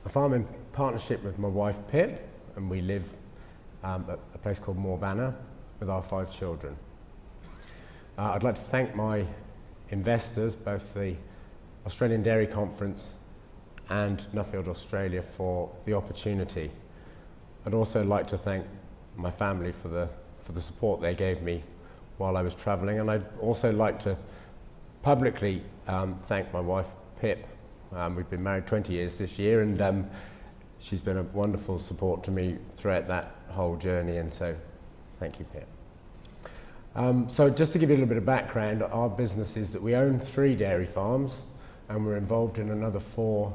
I farm in partnership with my wife Pip, and we live at a place called Mawbanna with our 5 children. I'd like to thank my investors, both the Australian Dairy Conference and Nuffield Australia, for the opportunity. I'd also like to thank my family for the support they gave me while I was travelling, and I'd also like to publicly thank my wife Pip. We've been married 20 years this year, and she's been a wonderful support to me throughout that whole journey, and so thank you, Pip. So just to give you a little bit of background, our business is that we own 3 dairy farms, and we're involved in another 4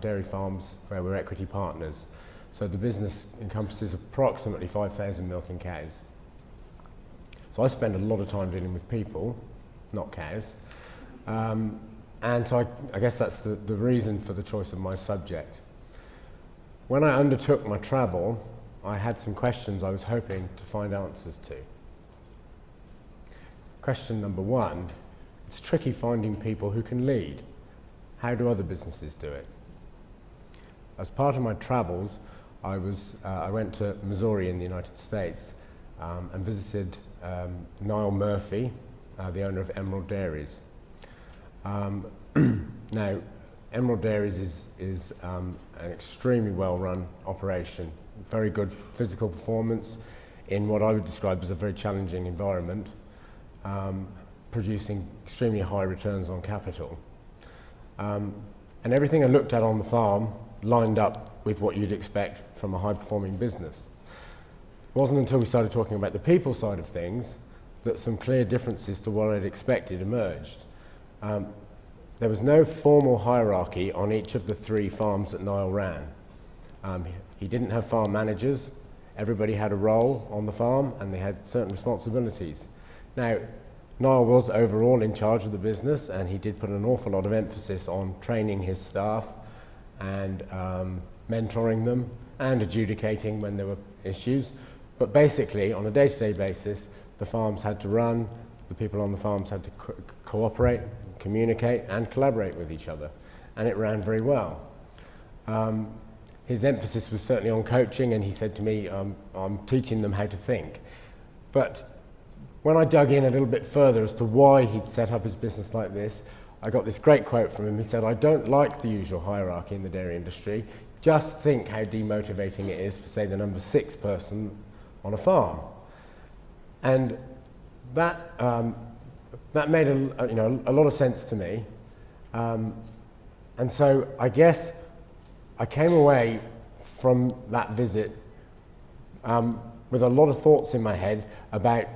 dairy farms where we're equity partners. So the business encompasses approximately 5,000 milking cows. So I spend a lot of time dealing with people, not cows. And so I guess that's the reason for the choice of my subject. When I undertook my travel, I had some questions I was hoping to find answers to. Question number 1, it's tricky finding people who can lead. How do other businesses do it? As part of my travels, I went to Missouri in the United States and visited Niall Murphy, the owner of Emerald Dairies. Now, Emerald Dairies is an extremely well-run operation, very good physical performance in what I would describe as a very challenging environment, producing extremely high returns on capital. And everything I looked at on the farm lined up with what you'd expect from a high-performing business. It wasn't until we started talking about the people side of things that some clear differences to what I'd expected emerged. There was no formal hierarchy on each of the 3 farms that Niall ran. He didn't have farm managers. Everybody had a role on the farm and they had certain responsibilities. Now, Niall was overall in charge of the business, and he did put an awful lot of emphasis on training his staff and mentoring them and adjudicating when there were issues. But basically, on a day-to-day basis, the farms had to run, the people on the farms had to cooperate, communicate and collaborate with each other, and it ran very well. His emphasis was certainly on coaching, and he said to me, I'm teaching them how to think. But when I dug in a little bit further as to why he'd set up his business like this, I got this great quote from him. He said, "I don't like the usual hierarchy in the dairy industry. Just think how demotivating it is for, say, the number 6 person on a farm." And that made a lot of sense to me. And so I guess I came away from that visit with a lot of thoughts in my head about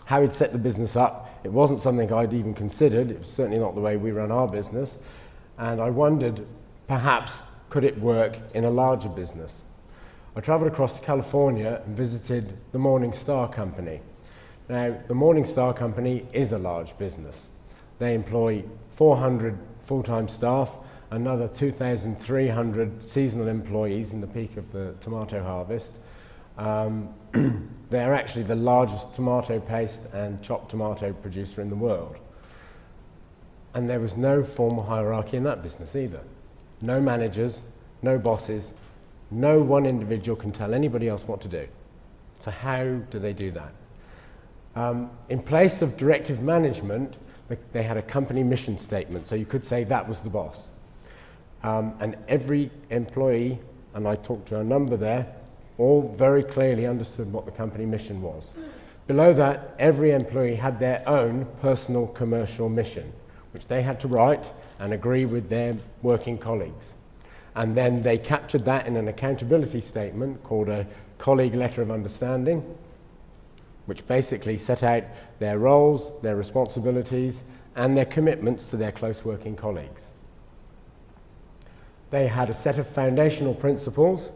how he'd set the business up. It wasn't something I'd even considered. It was certainly not the way we run our business. And I wondered, perhaps, could it work in a larger business? I travelled across to California and visited the Morning Star Company. Now, the Morning Star Company is a large business. They employ 400 full-time staff, another 2,300 seasonal employees in the peak of the tomato harvest. They're actually the largest tomato paste and chopped tomato producer in the world. And there was no formal hierarchy in that business either. No managers, no bosses, no one individual can tell anybody else what to do. So how do they do that? In place of directive management, they had a company mission statement, so you could say that was the boss. And every employee, and I talked to a number there, all very clearly understood what the company mission was. Below that, every employee had their own personal commercial mission, which they had to write and agree with their working colleagues. And then they captured that in an accountability statement called a colleague letter of understanding, which basically set out their roles, their responsibilities, and their commitments to their close working colleagues. They had a set of foundational principles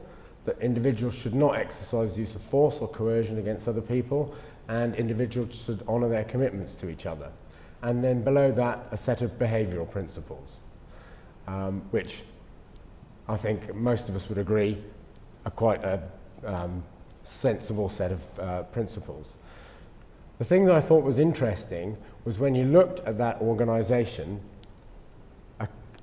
that individuals should not exercise use of force or coercion against other people, and individuals should honour their commitments to each other. And then below that, a set of behavioural principles, which I think most of us would agree are quite a sensible set of principles. The thing that I thought was interesting was when you looked at that organisation,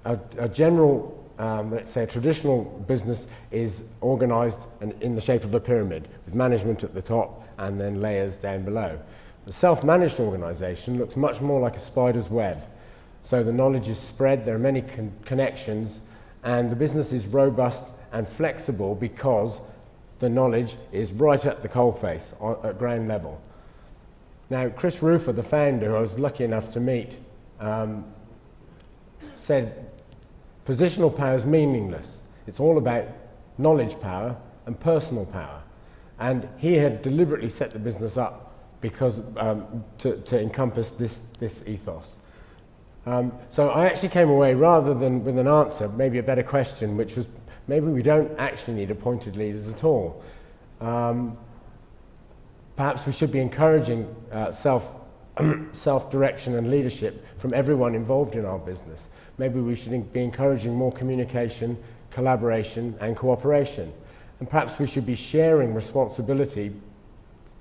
a general let's say a traditional business is organised in the shape of a pyramid, with management at the top and then layers down below. The self-managed organisation looks much more like a spider's web. So the knowledge is spread, there are many connections, and the business is robust and flexible because the knowledge is right at the coalface, at ground level. Now, Chris Rufer, the founder, who I was lucky enough to meet, said, positional power is meaningless. It's all about knowledge power and personal power. And he had deliberately set the business up because to encompass this ethos. So I actually came away, rather than with an answer, maybe a better question, which was, maybe we don't actually need appointed leaders at all. Perhaps we should be encouraging self-direction and leadership from everyone involved in our business. Maybe we should be encouraging more communication, collaboration, and cooperation. And perhaps we should be sharing responsibility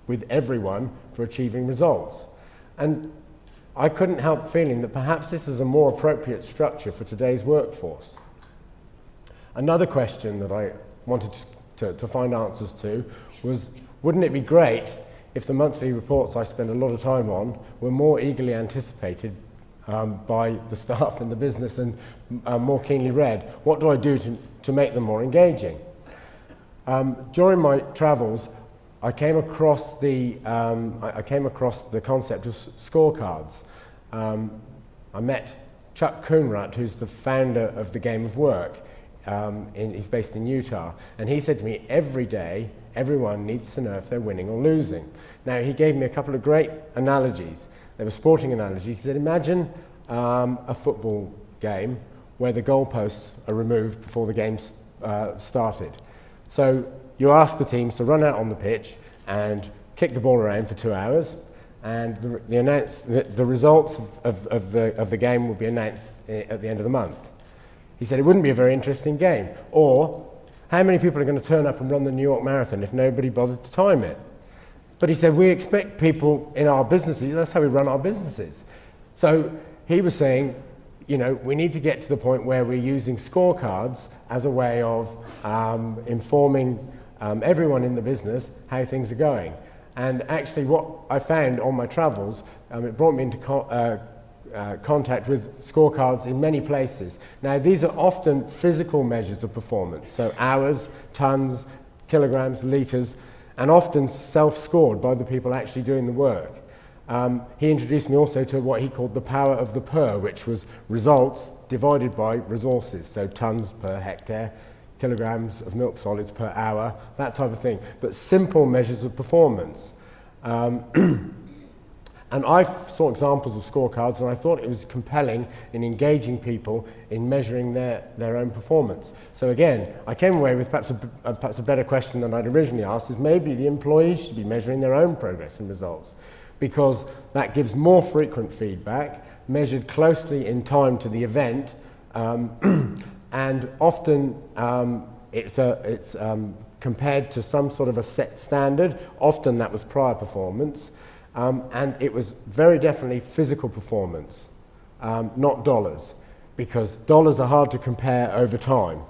with everyone for achieving results. And I couldn't help feeling that perhaps this is a more appropriate structure for today's workforce. Another question that I wanted to find answers to was, wouldn't it be great if the monthly reports I spend a lot of time on were more eagerly anticipated by the staff in the business and more keenly read? What do I do to make them more engaging? During my travels, I came across the concept of scorecards. I met Chuck Coonrut, who's the founder of the Game of Work. He's based in Utah, and he said to me, every day, everyone needs to know if they're winning or losing. Now, he gave me a couple of great analogies. They were sporting analogies. He said, imagine a football game where the goalposts are removed before the game started. So you ask the teams to run out on the pitch and kick the ball around for 2 hours, and the results of the game will be announced at the end of the month. He said it wouldn't be a very interesting game. Or, how many people are going to turn up and run the New York Marathon if nobody bothered to time it? But he said, we expect people in our businesses, that's how we run our businesses. So he was saying, you know, we need to get to the point where we're using scorecards as a way of informing everyone in the business how things are going. And actually what I found on my travels, it brought me into contact with scorecards in many places. Now, these are often physical measures of performance, so hours, tons, kilograms, litres, and often self-scored by the people actually doing the work. He introduced me also to what he called the power of the per, which was results divided by resources, so tons per hectare, kilograms of milk solids per hour, that type of thing, but simple measures of performance. And I saw examples of scorecards, and I thought it was compelling in engaging people in measuring their own performance. So again, I came away with perhaps a better question than I'd originally asked, is maybe the employees should be measuring their own progress and results, because that gives more frequent feedback, measured closely in time to the event, and often it's compared to some sort of a set standard. Often that was prior performance. And it was very definitely physical performance, not dollars, because dollars are hard to compare over time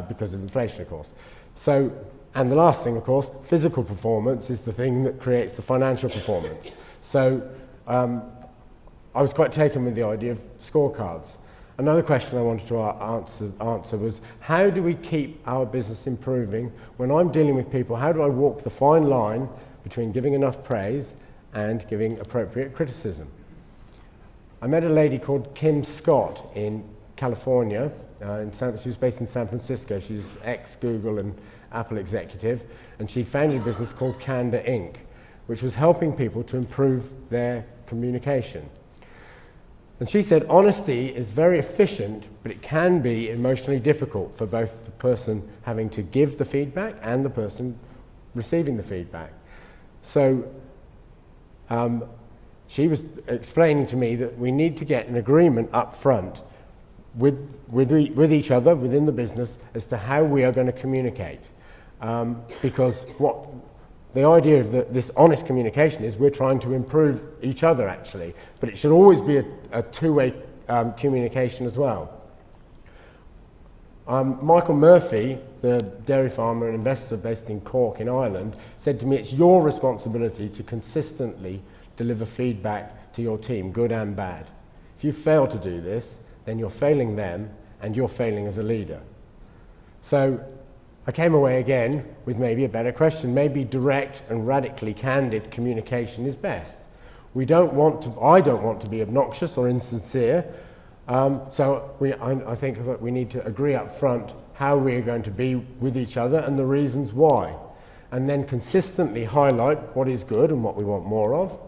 because of inflation, of course. So, and the last thing, of course, physical performance is the thing that creates the financial performance. So I was quite taken with the idea of scorecards. Another question I wanted to answer was, how do we keep our business improving? When I'm dealing with people, how do I walk the fine line between giving enough praise and giving appropriate criticism? I met a lady called Kim Scott in California. She was based in San Francisco. She's ex-Google and Apple executive, and she founded a business called Candid Inc., which was helping people to improve their communication. And she said, honesty is very efficient, but it can be emotionally difficult for both the person having to give the feedback and the person receiving the feedback. So she was explaining to me that we need to get an agreement up front with each other within the business as to how we are going to communicate. Because what the idea of this honest communication is, we're trying to improve each other actually, but it should always be a two-way communication as well. Michael Murphy, the dairy farmer and investor based in Cork in Ireland, said to me, it's your responsibility to consistently deliver feedback to your team, good and bad. If you fail to do this, then you're failing them and you're failing as a leader. So I came away again with maybe a better question. Maybe direct and radically candid communication is best. I don't want to be obnoxious or insincere. I think that we need to agree up front how we are going to be with each other and the reasons why. And then consistently highlight what is good and what we want more of,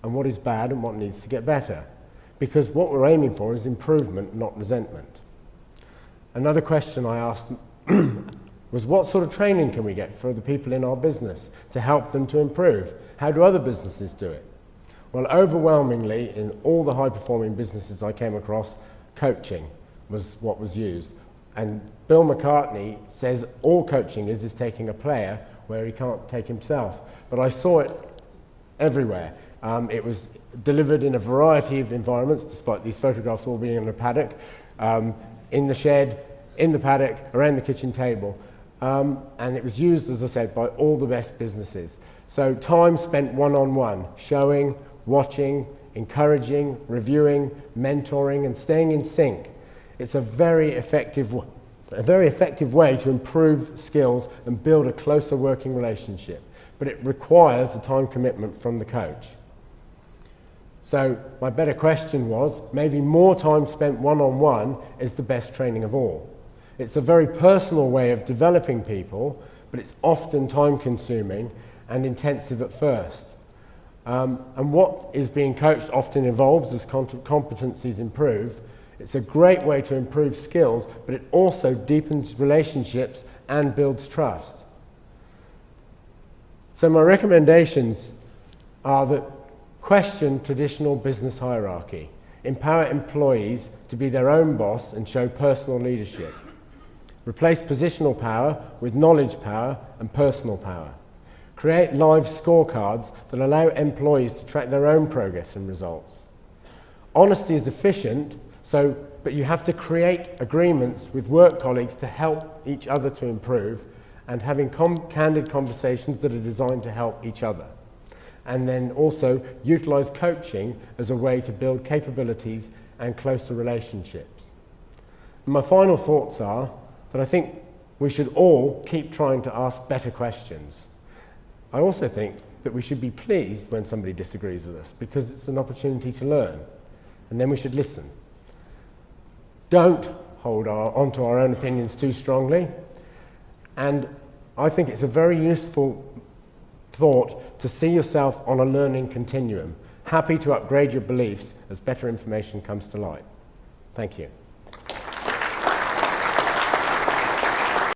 and what is bad and what needs to get better. Because what we're aiming for is improvement, not resentment. Another question I asked was, what sort of training can we get for the people in our business to help them to improve? How do other businesses do it? Well, overwhelmingly, in all the high-performing businesses I came across, coaching was what was used. And Bill McCartney says all coaching is taking a player where he can't take himself. But I saw it everywhere. It was delivered in a variety of environments, despite these photographs all being in a paddock, in the shed, in the paddock, around the kitchen table. And it was used, as I said, by all the best businesses. So time spent one-on-one, showing, watching, encouraging, reviewing, mentoring, and staying in sync. It's a very effective way to improve skills and build a closer working relationship. But it requires a time commitment from the coach. So my better question was, maybe more time spent one-on-one is the best training of all. It's a very personal way of developing people, but it's often time-consuming and intensive at first. And what is being coached often evolves as competencies improve. It's a great way to improve skills, but it also deepens relationships and builds trust. So my recommendations are that question traditional business hierarchy, empower employees to be their own boss and show personal leadership. Replace positional power with knowledge power and personal power. Create live scorecards that allow employees to track their own progress and results. Honesty is efficient, but you have to create agreements with work colleagues to help each other to improve, and having candid conversations that are designed to help each other. And then also utilize coaching as a way to build capabilities and closer relationships. And my final thoughts are that I think we should all keep trying to ask better questions. I also think that we should be pleased when somebody disagrees with us, because it's an opportunity to learn, and then we should listen. Don't hold onto our own opinions too strongly, and I think it's a very useful thought to see yourself on a learning continuum, happy to upgrade your beliefs as better information comes to light. Thank you.